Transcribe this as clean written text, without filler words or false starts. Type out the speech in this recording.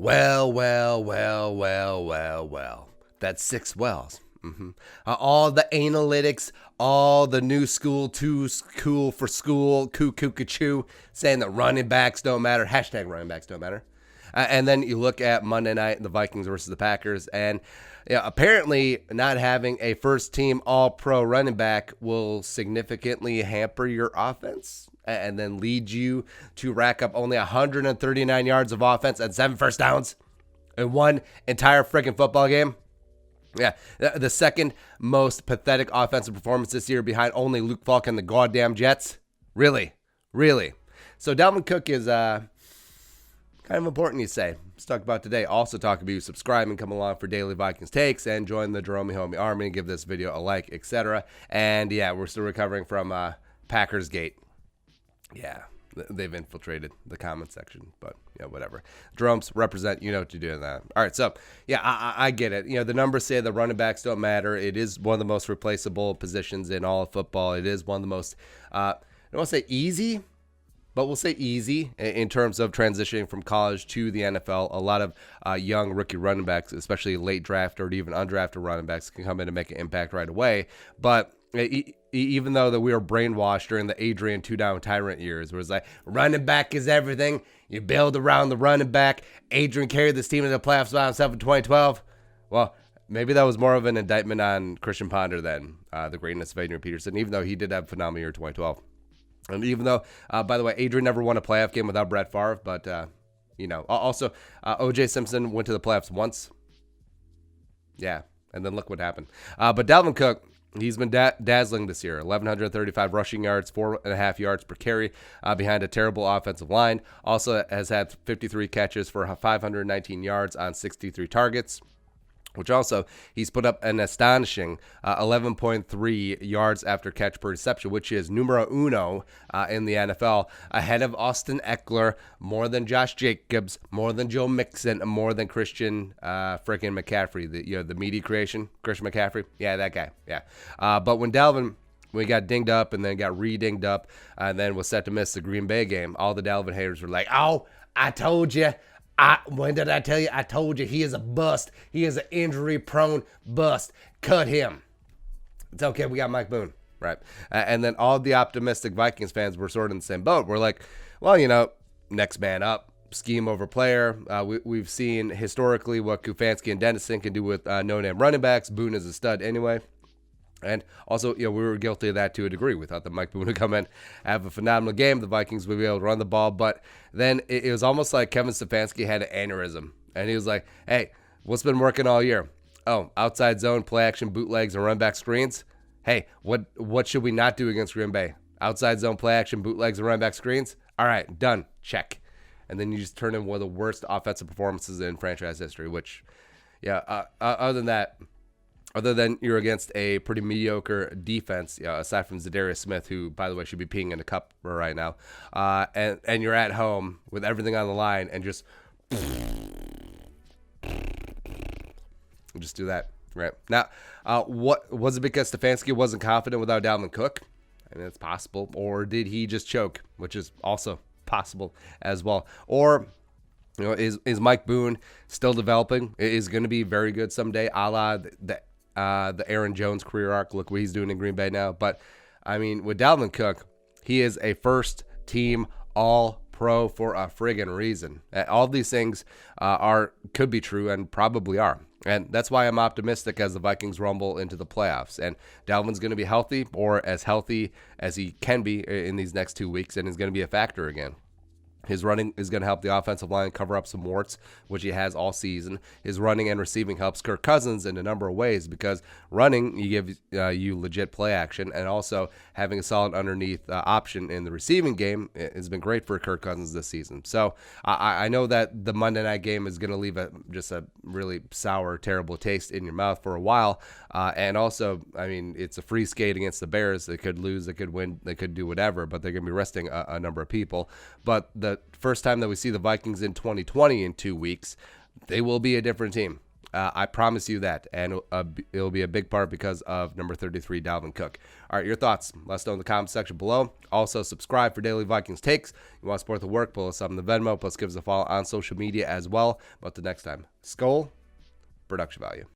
Well. That's 6 wells. All the analytics, all the new school, too cool for school, coo, saying that running backs don't matter. Hashtag running backs don't matter. And then you look at Monday night, the Vikings versus the Packers, and apparently not having a first-team all-pro running back will significantly hamper your offense and then lead you to rack up only 139 yards of offense and 7 first downs in one entire freaking football game. Yeah, the second most pathetic offensive performance this year behind only Luke Falk and the goddamn Jets. Really. So Dalvin Cook is kind of important, you say. Let's talk about today. Also talk about you subscribe and come along for daily Vikings takes and join the Jerome Homie Army and give this video a like, etc. And yeah, we're still recovering from Packers Gate. Yeah, they've infiltrated the comment section, but yeah, whatever. Jerome's represent, you know what to do in that. All right, so yeah, I get it. The numbers say the running backs don't matter. It is one of the most replaceable positions in all of football. It is one of the most, I don't want to say easy, but we'll say easy in terms of transitioning from college to the NFL. A lot of young rookie running backs, especially late draft or even undrafted running backs, can come in and make an impact right away. But even though that we were brainwashed during the Adrian two-down tyrant years, where it's like, running back is everything. You build around the running back. Adrian carried this team to the playoffs by himself in 2012. Well, maybe that was more of an indictment on Christian Ponder than the greatness of Adrian Peterson, even though he did have a phenomenal year in 2012. And even though, by the way, Adrian never won a playoff game without Brett Favre, but, also, O.J. Simpson went to the playoffs once. Yeah, and then look what happened. But Dalvin Cook, he's been dazzling this year. 1,135 rushing yards, 4.5 yards per carry behind a terrible offensive line. Also has had 53 catches for 519 yards on 63 targets, which also he's put up an astonishing 11.3 yards after catch per reception, which is numero uno in the NFL, ahead of Austin Eckler, more than Josh Jacobs, more than Joe Mixon, more than Christian freaking McCaffrey, the meaty creation, Christian McCaffrey. Yeah, that guy. Yeah. But when he got dinged up and then got re-dinged up and then was set to miss the Green Bay game, all the Dalvin haters were like, oh, I told you. When did I tell you? I told you he is a bust. He is an injury-prone bust. Cut him. It's okay. We got Mike Boone, right? And then all the optimistic Vikings fans were sort of in the same boat. We're like, well, next man up, scheme over player. We've seen historically what Kufanski and Dennison can do with no-name running backs. Boone is a stud anyway. And also, we were guilty of that to a degree. We thought that Mike Boone would come in, have a phenomenal game. The Vikings would be able to run the ball. But then it was almost like Kevin Stefanski had an aneurysm. And he was like, hey, what's been working all year? Oh, outside zone, play action, bootlegs, and run back screens. Hey, what should we not do against Green Bay? Outside zone, play action, bootlegs, and run back screens? All right, done. Check. And then you just turn in one of the worst offensive performances in franchise history, which, other than you're against a pretty mediocre defense, aside from Zadarius Smith, who, by the way, should be peeing in a cup right now, and you're at home with everything on the line and just do that, right? Now, what was it because Stefanski wasn't confident without Dalvin Cook? I mean, it's possible. Or did he just choke, which is also possible as well. Or is Mike Boone still developing? Is going to be very good someday, a la the Aaron Jones career arc. Look what he's doing in Green Bay now. But, I mean, with Dalvin Cook, he is a first-team all-pro for a friggin' reason. All these things could be true and probably are. And that's why I'm optimistic as the Vikings rumble into the playoffs. And Dalvin's going to be healthy, or as healthy as he can be in these next 2 weeks, and is going to be a factor again. His running is going to help the offensive line cover up some warts, which he has all season. His running and receiving helps Kirk Cousins in a number of ways, because running, you give you legit play action, and also having a solid underneath option in the receiving game has been great for Kirk Cousins this season. So I know that the Monday night game is going to leave just a really sour, terrible taste in your mouth for a while. And also, I mean, it's a free skate against the Bears. They could lose, they could win, they could do whatever, but they're going to be resting a number of people. But the first time that we see the Vikings in 2020 in 2 weeks, they will be a different team. I promise you that. And it'll be a big part because of number 33, Dalvin Cook. All right, your thoughts. Let us know in the comment section below. Also, subscribe for daily Vikings takes. You want to support the work, pull us up in the Venmo, plus give us a follow on social media as well. But the next time, Skol, production value.